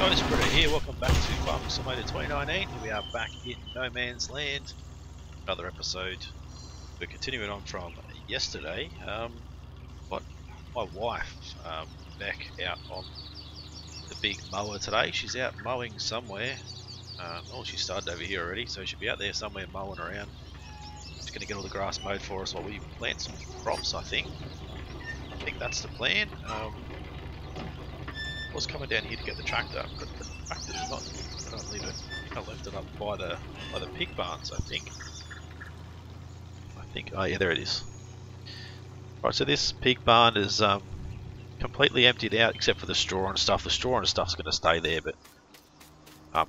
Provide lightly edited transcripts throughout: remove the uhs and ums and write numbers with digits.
guys, Britto here. Welcome back to Farming Simulator 2019. We are back in No Man's Land. Another episode. We're continuing on from yesterday. But my wife, back out on the big mower today. She's out mowing somewhere. Oh, she started over here already, so she'll be out there somewhere mowing around. She's going to get all the grass mowed for us while we plant some crops, I think. I think that's the plan. I was coming down here to get the tractor, but the tractor is not. I don't leave it. I left it up by the pig barns, I think. Oh yeah, there it is. Right, so this pig barn is completely emptied out except for the straw and stuff. The straw and stuff's going to stay there, but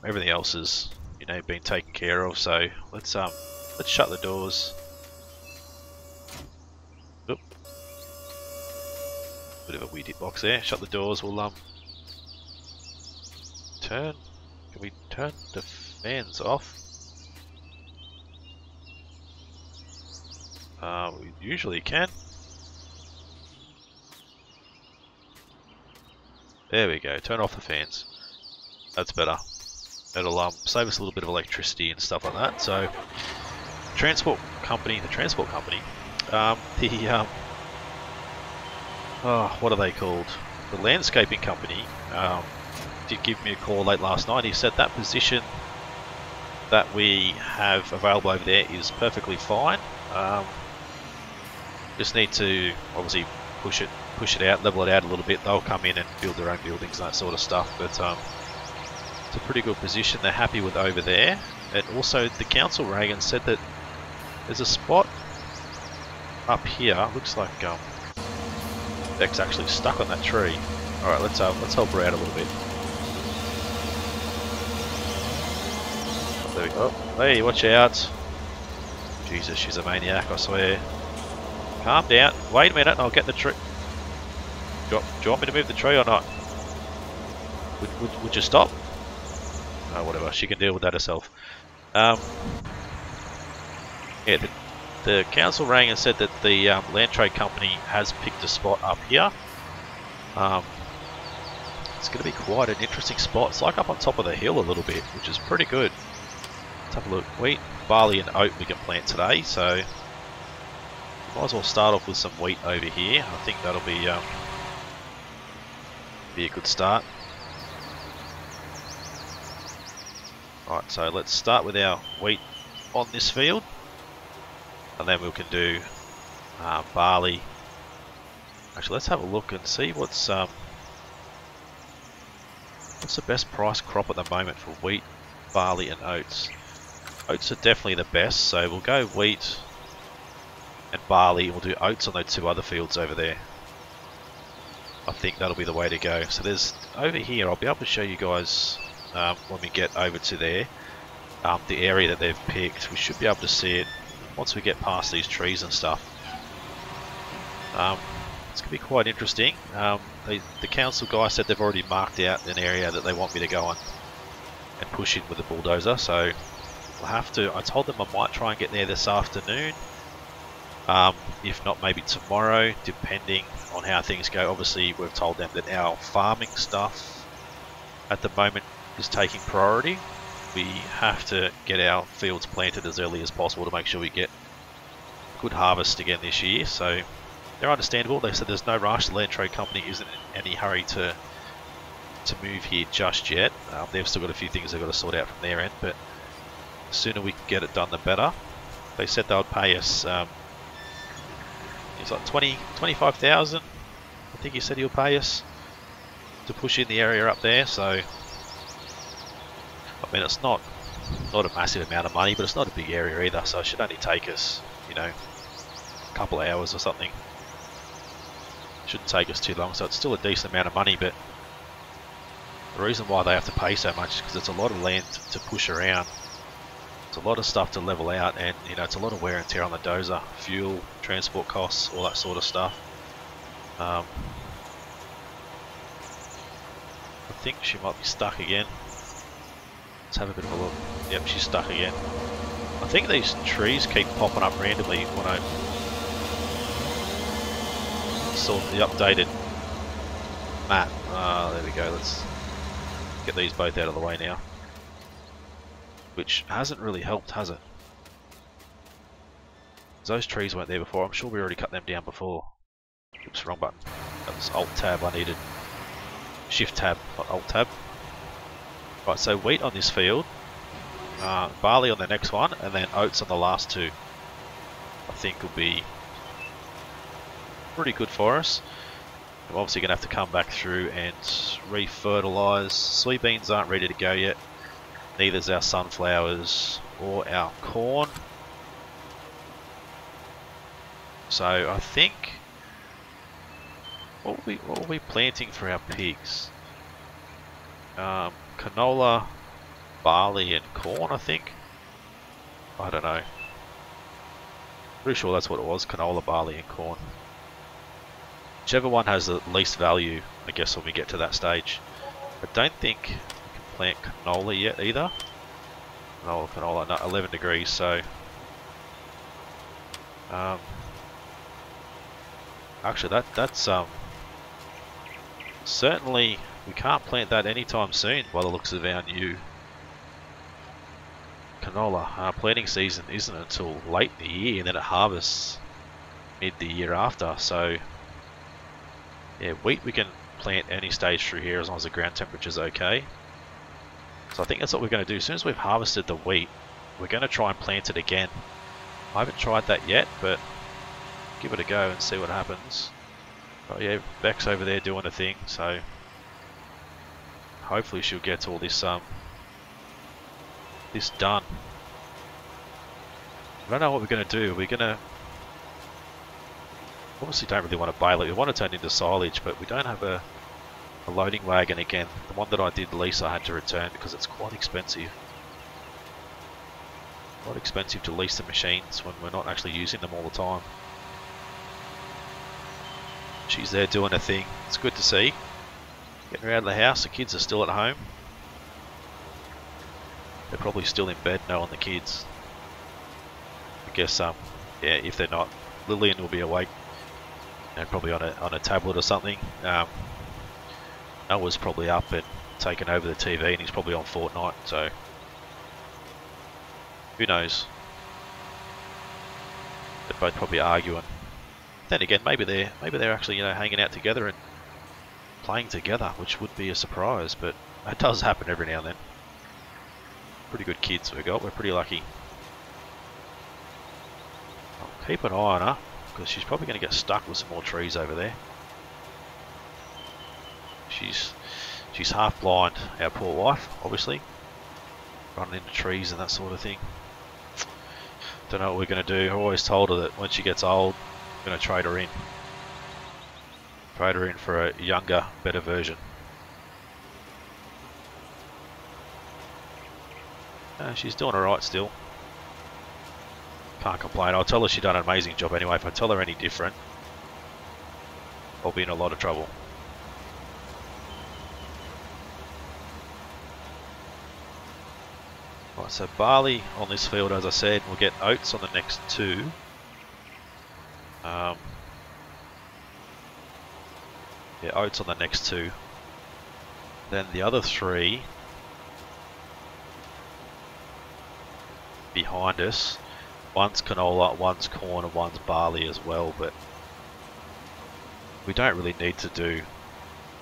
everything else is, you know, being taken care of. So let's shut the doors. Oop. Bit of a weird hitbox there. Shut the doors. We'll can we turn the fans off? We usually can. There we go, turn off the fans. That's better. It'll save us a little bit of electricity and stuff like that. So the transport company, what are they called? The landscaping company did give me a call late last night. He said that position that we have available over there is perfectly fine. Just need to obviously push it out, level it out a little bit. They'll come in and build their own buildings and that sort of stuff, but it's a pretty good position. They're happy with over there. And also the council Reagan said that there's a spot up here. Looks like Beck's actually stuck on that tree. All right, let's help her out a little bit. There we go. Hey, watch out. Jesus, she's a maniac, I swear. Calm down. Wait a minute, I'll get the tree. Do you want me to move the tree or not? Would you stop? Oh, whatever, she can deal with that herself. Yeah, the council rang and said that the land trade company has picked a spot up here. It's going to be quite an interesting spot. It's like up on top of the hill a little bit, which is pretty good. Let's have a look. Wheat, barley and oat we can plant today, so might as well start off with some wheat over here. I think that'll be a good start. Alright, so let's start with our wheat on this field, and then we can do barley. Actually, let's have a look and see what's the best price crop at the moment for wheat, barley and oats. Oats are definitely the best, so we'll go wheat and barley. We'll do oats on those two other fields over there. I think that'll be the way to go. So there's over here, I'll be able to show you guys when we get over to there, the area that they've picked. We should be able to see it once we get past these trees and stuff. It's going to be quite interesting. The council guy said they've already marked out an area that they want me to go on and push in with the bulldozer, so we'll have to. I told them I might try and get there this afternoon, if not maybe tomorrow, depending on how things go. Obviously we've told them that our farming stuff at the moment is taking priority. We have to get our fields planted as early as possible to make sure we get good harvest again this year, so they're understandable. They said there's no rush. The land trade company isn't in any hurry to move here just yet. They've still got a few things they've got to sort out from their end, but the sooner we can get it done, the better. They said they would pay us. It's like 25,000. I think he said he'll pay us to push in the area up there. So, I mean, it's not a massive amount of money, but it's not a big area either. So it should only take us, you know, a couple of hours or something. Shouldn't take us too long, so it's still a decent amount of money. But the reason why they have to pay so much is because it's a lot of land to push around. It's a lot of stuff to level out, and you know, it's a lot of wear and tear on the dozer, fuel, transport costs, all that sort of stuff. I think she might be stuck again. Let's have a bit of a look. Yep, she's stuck again. I think these trees keep popping up randomly when I saw the updated map. There we go. Get these both out of the way now. Which hasn't really helped, has it? Those trees weren't there before. I'm sure we already cut them down before. Oops, wrong button. That was Alt Tab I needed. Shift Tab, not Alt Tab. Right, so wheat on this field, barley on the next one, and then oats on the last two. I think will be pretty good for us. I'm obviously going to have to come back through and re-fertilise. Soybeans aren't ready to go yet. Neither is our sunflowers or our corn. So I think what were we planting for our pigs? Canola, barley and corn, I think. I don't know. Pretty sure that's what it was, canola, barley and corn. Whichever one has the least value, I guess, when we get to that stage. I don't think we can plant canola yet either. Canola, no, 11 degrees, so... actually, that's certainly we can't plant that anytime soon by the looks of our new canola. Planting season isn't until late in the year, and then it harvests mid the year after. So yeah, wheat we can plant any stage through here as long as the ground temperature is okay. So I think that's what we're going to do. As soon as we've harvested the wheat, we're going to try and plant it again. I haven't tried that yet, but give it a go and see what happens. Oh yeah, Beck's over there doing a thing, so hopefully she'll get all this this done. I don't know what we're going to do. We're going to obviously don't really want to bale it. We want to turn it into silage, but we don't have a loading wagon again. The one that I did lease I had to return because it's quite expensive. Quite expensive to lease the machines when we're not actually using them all the time. She's there doing a thing. It's good to see. Getting her out of the house. The kids are still at home. They're probably still in bed knowing the kids. I guess yeah, if they're not, Lillian will be awake and probably on a tablet or something. Noah's probably up and taken over the TV and he's probably on Fortnite, so who knows. They're both probably arguing. Then again, maybe they're actually, you know, hanging out together and playing together, which would be a surprise, but that does happen every now and then. Pretty good kids we've got, we're pretty lucky. I'll keep an eye on her, because she's probably going to get stuck with some more trees over there. She's half blind, our poor wife, obviously. Running into trees and that sort of thing. Don't know what we're going to do. I always told her that when she gets old, I'm going to trade her in. Trade her in for a younger, better version. She's doing alright still. Can't complain. I'll tell her she's done an amazing job anyway. If I tell her any different, I'll be in a lot of trouble. Right, so barley on this field, as I said. We'll get oats on the next two. Yeah, oats on the next two. Then the other three behind us, one's canola, one's corn and one's barley as well, but we don't really need to do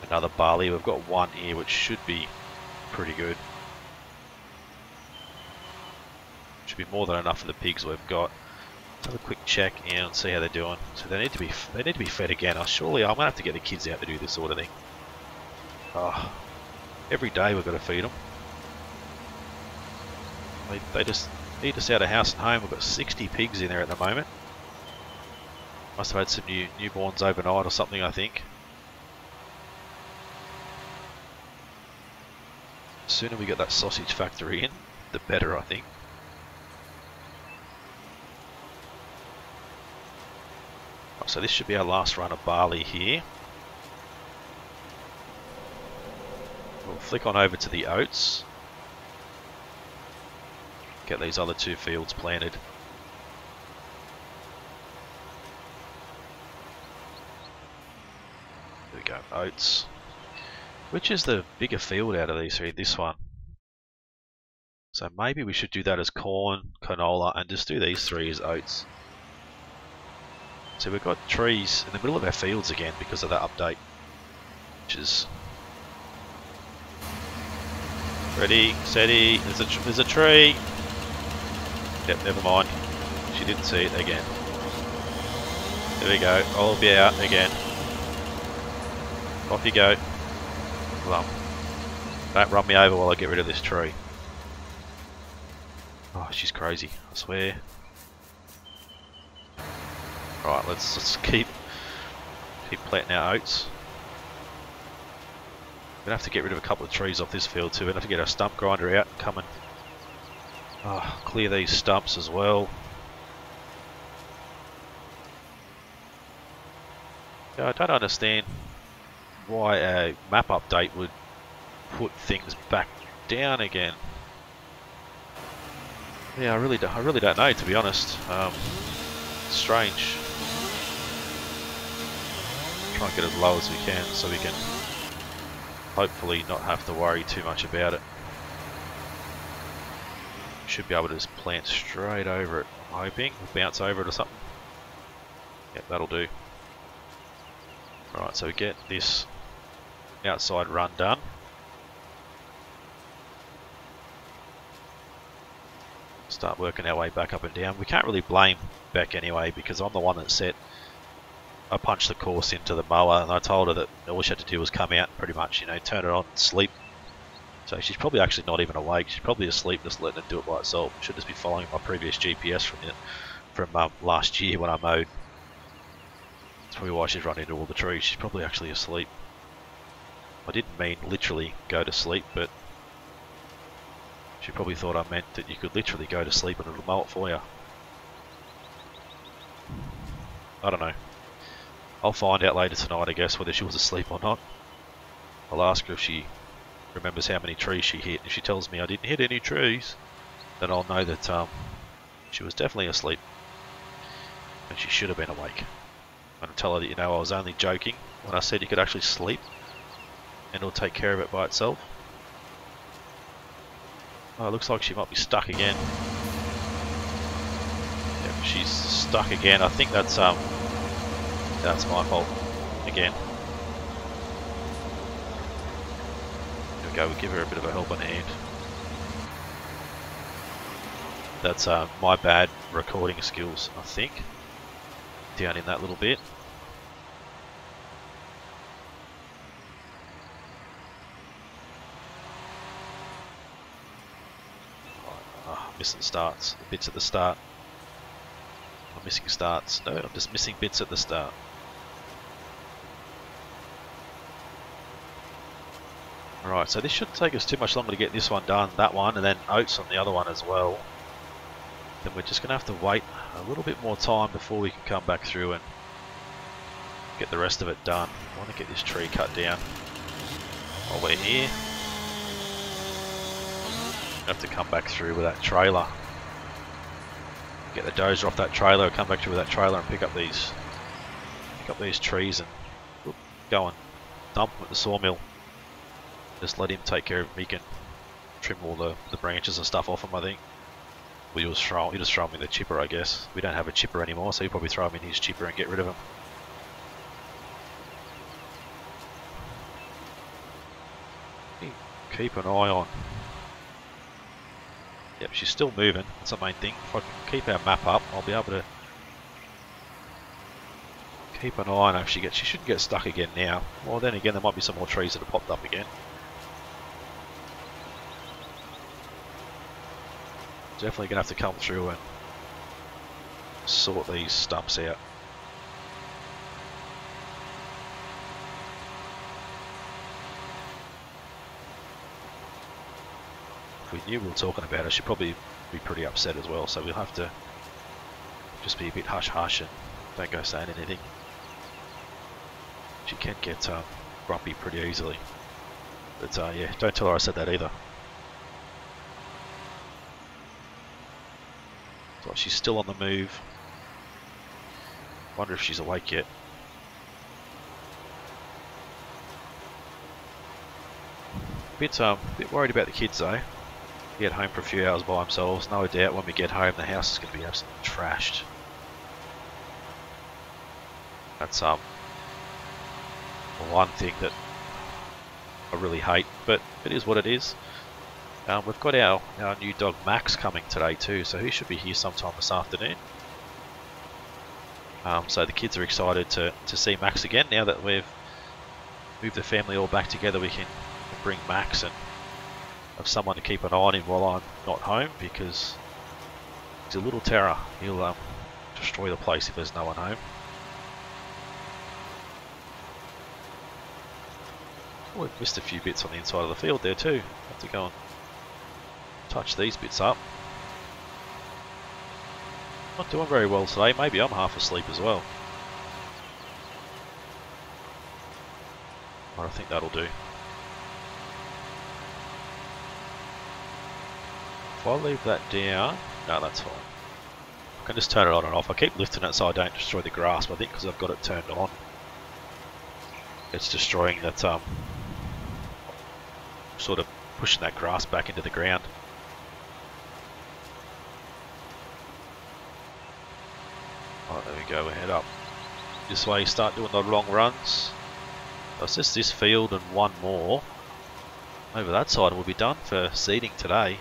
another barley. We've got one here which should be pretty good. Should be more than enough for the pigs we've got. Let's have a quick check and see how they're doing. So they need to be fed again. Surely I'm gonna have to get the kids out to do this sort of thing. Oh, every day we've got to feed them. They just eat us out of house and home. We've got 60 pigs in there at the moment. Must have had some newborns overnight or something, I think. The sooner we get that sausage factory in, the better, I think. So this should be our last run of barley here. We'll flick on over to the oats. Get these other two fields planted. There we go, oats. Which is the bigger field out of these three? This one. So maybe we should do that as corn, canola, and just do these three as oats. So we've got trees in the middle of our fields again because of that update. Which is... Ready, steady, there's a tree! Yep, never mind. She didn't see it again. There we go, I'll be out again. Off you go. Well, don't run me over while I get rid of this tree. Oh, she's crazy, I swear. Right, let's keep planting our oats. We're gonna have to get rid of a couple of trees off this field too. We're gonna have to get our stump grinder out and come and clear these stumps as well. Yeah, I don't understand why a map update would put things back down again. Yeah, I really don't know, to be honest. It's strange. Try and get as low as we can so we can hopefully not have to worry too much about it. Should be able to just plant straight over it, I'm hoping. Bounce over it or something. Yep, that'll do. Right, so we get this outside run done. Start working our way back up and down. We can't really blame Beck anyway because I'm the one that set. I punched the course into the mower and I told her that all she had to do was come out pretty much, you know, turn it on and sleep. So she's probably actually not even awake. She's probably asleep, just letting it do it by itself. Should just be following my previous GPS from last year when I mowed. That's probably why she's run into all the trees. She's probably actually asleep. I didn't mean literally go to sleep, but she probably thought I meant that you could literally go to sleep and it'll mow it for you. I don't know. I'll find out later tonight, I guess, whether she was asleep or not. I'll ask her if she remembers how many trees she hit. If she tells me I didn't hit any trees, then I'll know that she was definitely asleep. And she should have been awake. I'm going to tell her that, you know, I was only joking when I said you could actually sleep and it'll take care of it by itself. Oh, it looks like she might be stuck again. Yep, she's stuck again. I think that's my fault again. There we go, we'll give her a bit of a helping hand. That's my bad recording skills, I think. Down in that little bit. Missing starts, bits at the start. I'm missing starts. No, I'm just missing bits at the start. Alright, so this shouldn't take us too much longer to get this one done, that one, and then oats on the other one as well. Then we're just going to have to wait a little bit more time before we can come back through and get the rest of it done. I want to get this tree cut down while we're here. Have to come back through with that trailer. Get the dozer off that trailer, come back through with that trailer and pick up these trees and go and dump them at the sawmill. Just let him take care of them. He can trim all the branches and stuff off them, I think. Well, he'll just throw them in the chipper, I guess. We don't have a chipper anymore, so he'll probably throw them in his chipper and get rid of them. Keep an eye on. Yep, she's still moving. That's the main thing. If I can keep our map up, I'll be able to keep an eye on her if she shouldn't get stuck again now. Well, then again, there might be some more trees that have popped up again. Definitely going to have to come through and sort these stumps out. If we knew we were talking about her, she'd probably be pretty upset as well, so we'll have to just be a bit hush-hush and don't go saying anything. She can get grumpy pretty easily. But yeah, don't tell her I said that either. So she's still on the move. Wonder if she's awake yet. bit worried about the kids though. Get home for a few hours by themselves. No doubt when we get home the house is going to be absolutely trashed. That's one thing that I really hate, but it is what it is. We've got our new dog Max coming today too, so he should be here sometime this afternoon. So the kids are excited to see Max again. Now that we've moved the family all back together, we can bring Max and have someone to keep an eye on him while I'm not home, because he's a little terror. He'll destroy the place if there's no one home. Oh, we've missed a few bits on the inside of the field there too. Have to go and touch these bits up. Not doing very well today. Maybe I'm half asleep as well. But I think that'll do. If I leave that down, no, that's fine. I can just turn it on and off. I keep lifting it so I don't destroy the grass, but I think because I've got it turned on, it's destroying that, sort of pushing that grass back into the ground. Alright, there we go, we head up this way, start doing the long runs. So it's just this field and one more. Over that side we'll be done for seeding today.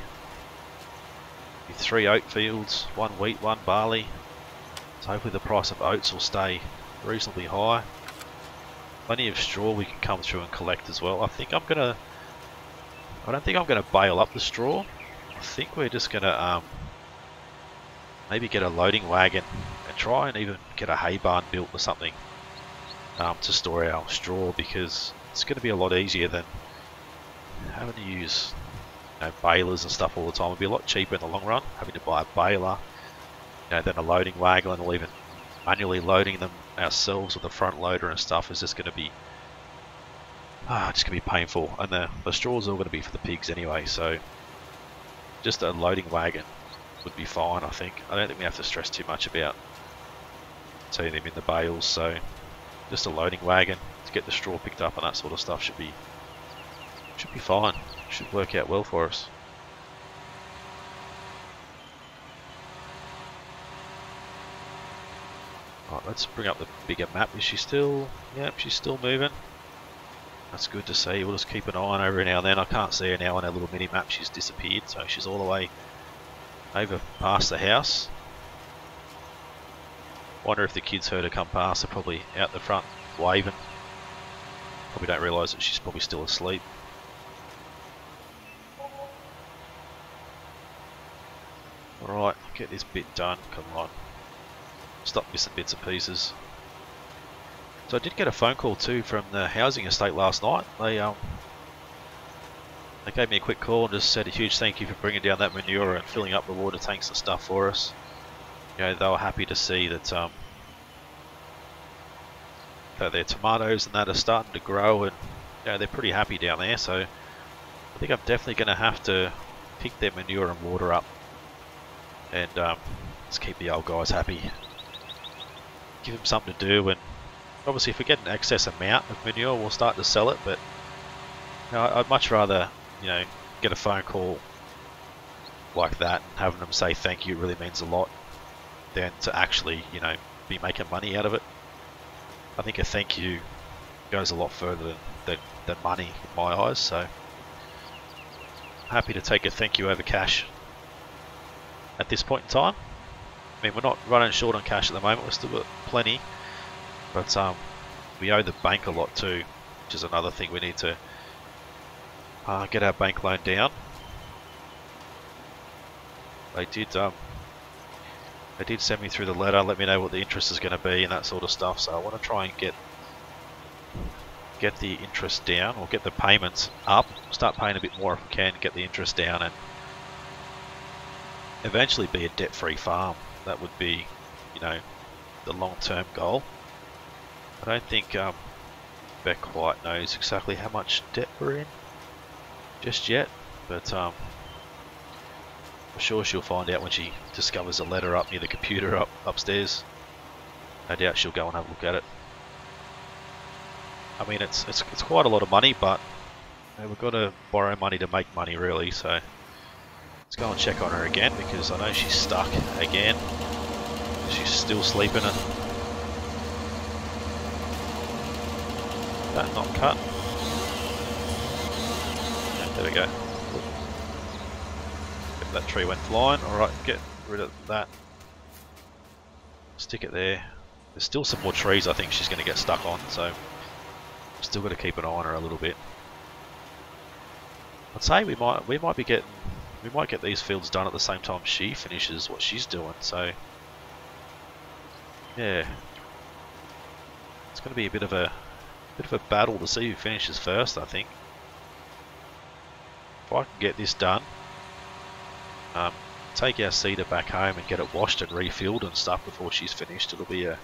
3 oat fields, 1 wheat, 1 barley. So hopefully the price of oats will stay reasonably high. Plenty of straw we can come through and collect as well. I don't think I'm gonna bail up the straw. I think we're just gonna maybe get a loading wagon and try and even get a hay barn built or something to store our straw, because it's going to be a lot easier than having to use balers and stuff all the time. It'll be a lot cheaper in the long run having to buy a baler, than a loading wagon, or even manually loading them ourselves with a front loader and stuff. Is just going to be painful, and the straw's all going to be for the pigs anyway, so just a loading wagon would be fine, I think. I don't think we have to stress too much about turning them in the bales, so just a loading wagon to get the straw picked up and that sort of stuff should be fine. Should work out well for us. Right, let's bring up the bigger map. Is she still? Yep, she's still moving. That's good to see. We'll just keep an eye on her every now and then. I can't see her now on our little mini map. She's disappeared, so she's all the way over past the house. Wonder if the kids heard her come past. They're probably out the front waving. Probably don't realise that she's probably still asleep. Alright, get this bit done. Come on. Stop missing bits and pieces. So I did get a phone call too from the housing estate last night. They gave me a quick call and just said a huge thank you for bringing down that manure and filling up the water tanks and stuff for us. They were happy to see that that their tomatoes and that are starting to grow, and they're pretty happy down there. So I think I'm definitely going to have to pick their manure and water up, and just keep the old guys happy. Give them something to do, and obviously if we get an excess amount of manure we'll start to sell it, but I'd much rather get a phone call like that and having them say thank you really means a lot than to actually be making money out of it. I think a thank you goes a lot further than money in my eyes, so happy to take a thank you over cash at this point in time. I mean, we're not running short on cash at the moment, we've still got plenty, but we owe the bank a lot too, which is another thing we need to get our bank loan down. They did send me through the letter, let me know what the interest is going to be and that sort of stuff, so I want to try and get the interest down, or get the payments up, start paying a bit more if we can, get the interest down, and eventually be a debt-free farm. That would be, the long-term goal. I don't think Beck quite knows exactly how much debt we're in just yet, but I'm sure she'll find out when she discovers a letter up near the computer upstairs. No doubt she'll go and have a look at it. I mean, it's quite a lot of money, but And we've got to borrow money to make money, really, so let's go and check on her again, because I know she's stuck again. She's still sleeping. No, not cut. Yeah, there we go. Yep, that tree went flying. Alright, get rid of that. Stick it there. There's still some more trees I think she's going to get stuck on, so still got to keep an eye on her a little bit. I'd say we might get these fields done at the same time she finishes what she's doing. So yeah, it's going to be a bit of a battle to see who finishes first. I think if I can get this done, take our cedar back home and get it washed and refilled and stuff before she's finished, it'll be a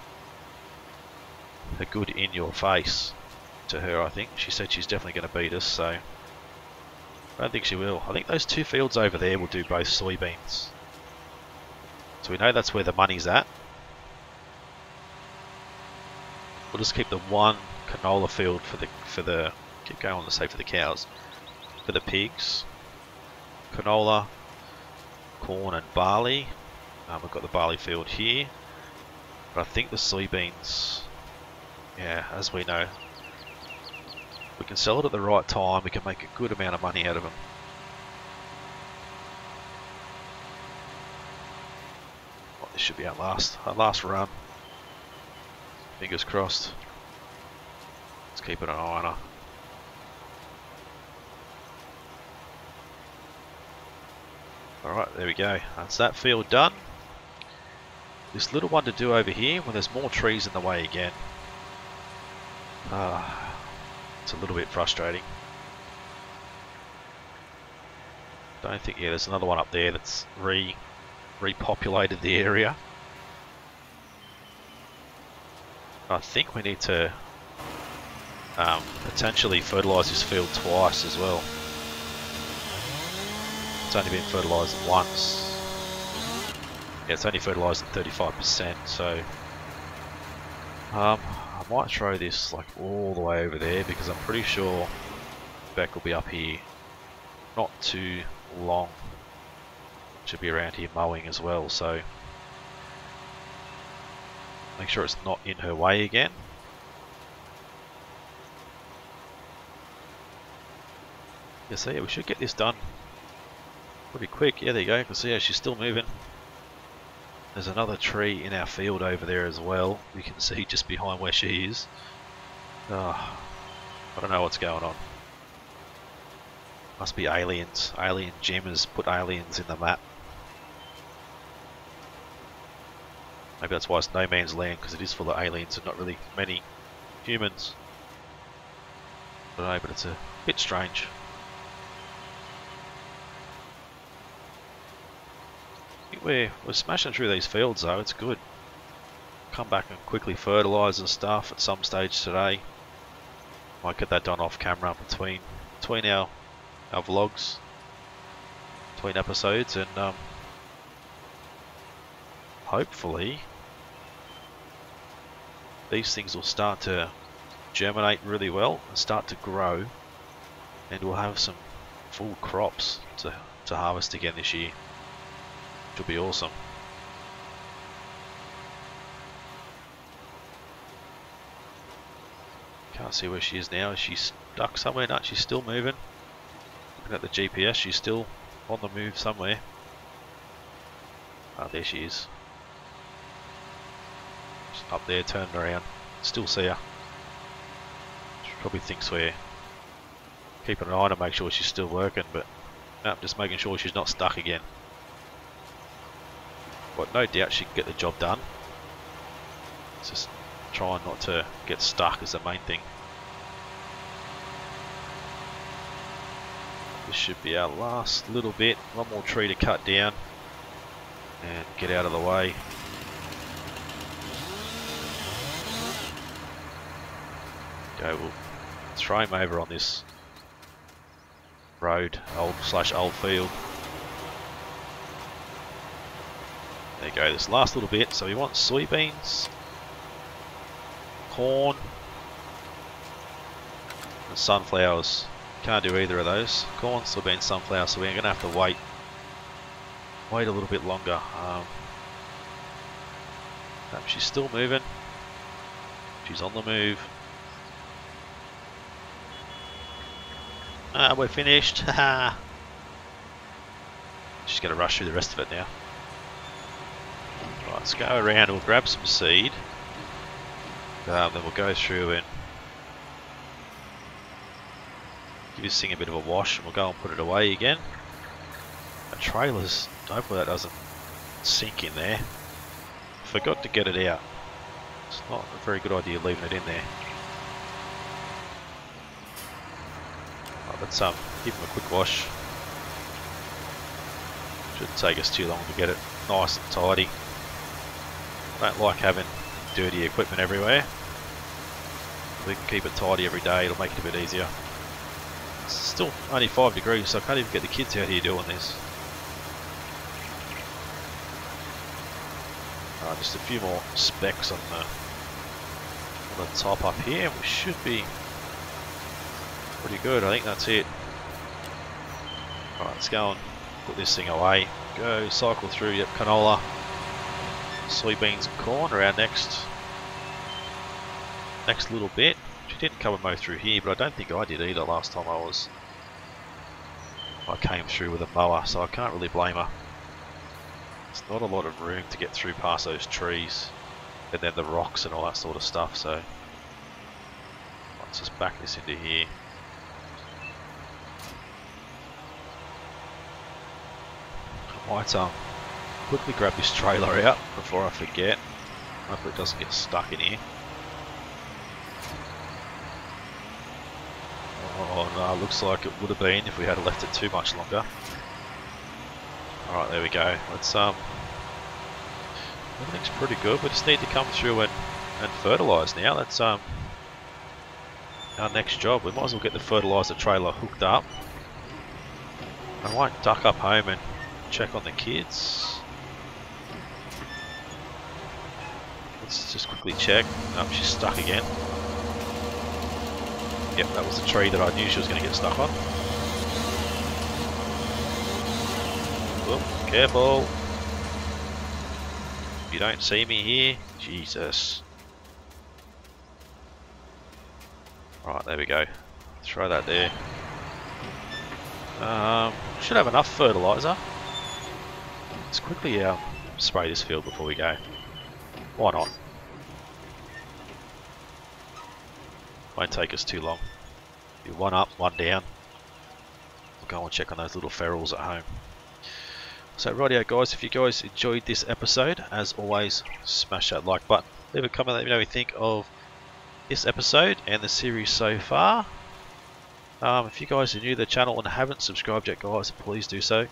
good in your face to her. I think she said she's definitely going to beat us, so I don't think she will. I think those two fields over there will do both soybeans. So we know that's where the money's at. We'll just keep the one canola field for the keep going on to say for the cows. For the pigs. Canola, corn and barley. We've got the barley field here. But I think the soybeans, yeah, as we know, we can sell it at the right time, we can make a good amount of money out of them. Oh, this should be our last run. Fingers crossed. Let's keep an eye on her. Alright, there we go. That's that field done. This little one to do over here when there's more trees in the way again. It's a little bit frustrating. Don't think, yeah, there's another one up there that's repopulated the area. I think we need to potentially fertilise this field twice as well. It's only been fertilised once. Yeah, it's only fertilised at 35%, so I might throw this like all the way over there, because I'm pretty sure Beck will be up here not too long. Should be around here mowing as well, so make sure it's not in her way again. Yeah, so yeah, we should get this done pretty quick. Yeah, there you go. You can see how she's still moving. There's another tree in our field over there as well. You can see just behind where she is. Oh, I don't know what's going on. Must be aliens. Alien jammers put aliens in the map. Maybe that's why it's no man's land, because it is full of aliens and not really many humans. I don't know, but it's a bit strange. We're smashing through these fields though, it's good. Come back and quickly fertilise and stuff at some stage today. Might get that done off camera between our vlogs, between episodes, and hopefully these things will start to germinate really well and start to grow, and we'll have some full crops to harvest again this year. Which will be awesome. Can't see where she is now. Is she stuck somewhere? No, she's still moving. Looking at the GPS, she's still on the move somewhere. Ah, there she is. She's up there, turning around. Still see her. She probably thinks we're keeping an eye to make sure she's still working, but no, just making sure she's not stuck again. But no doubt she can get the job done. It's just trying not to get stuck is the main thing. This should be our last little bit. One more tree to cut down and get out of the way. Go, we'll throw him over on this road, old field. There you go, this last little bit. So we want soybeans, corn, and sunflowers can't do either of those. Corn's still been sunflower, so we're going to have to wait a little bit longer. She's still moving. She's on the move. We're finished. Haha. She's going to rush through the rest of it now. Right, let's go around. We'll grab some seed. Then we'll go through and give this thing a bit of a wash, and we'll go and put it away again. The trailers, hopefully that doesn't sink in there. Forgot to get it out. It's not a very good idea leaving it in there. Right, let's give them a quick wash. Shouldn't take us too long to get it nice and tidy. Don't like having dirty equipment everywhere. If we can keep it tidy every day, it'll make it a bit easier. It's still only 5 degrees, so I can't even get the kids out here doing this. Just a few more specs on the top up here, and we should be pretty good. I think that's it. Alright, let's go and put this thing away. Go cycle through, yep, canola, soybeans and corn are our next little bit. She didn't come and mow through here, but I don't think I did either last time I came through with a mower, so I can't really blame her. There's not a lot of room to get through past those trees and then the rocks and all that sort of stuff, so let's just back this into here. I might quickly grab this trailer out before I forget. Hopefully it doesn't get stuck in here. Oh no, looks like it would have been if we had left it too much longer. Alright, there we go. Let's everything's pretty good. We just need to come through and fertilise now. That's our next job. We might as well get the fertiliser trailer hooked up. I might duck up home and check on the kids. Let's just quickly check. Oh, she's stuck again. Yep, that was the tree that I knew she was going to get stuck on. Oh, careful. If you don't see me here, Jesus. Right, there we go. Throw that there. Should have enough fertiliser. Let's quickly spray this field before we go. Why not? Won't take us too long. Do one up, one down. We'll go and check on those little ferals at home. So rightio guys, if you guys enjoyed this episode, as always, smash that like button. Leave a comment, let me know what you think of this episode and the series so far. If you guys are new to the channel and haven't subscribed yet guys, please do so.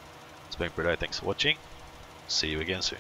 It's been Britto, thanks for watching. See you again soon.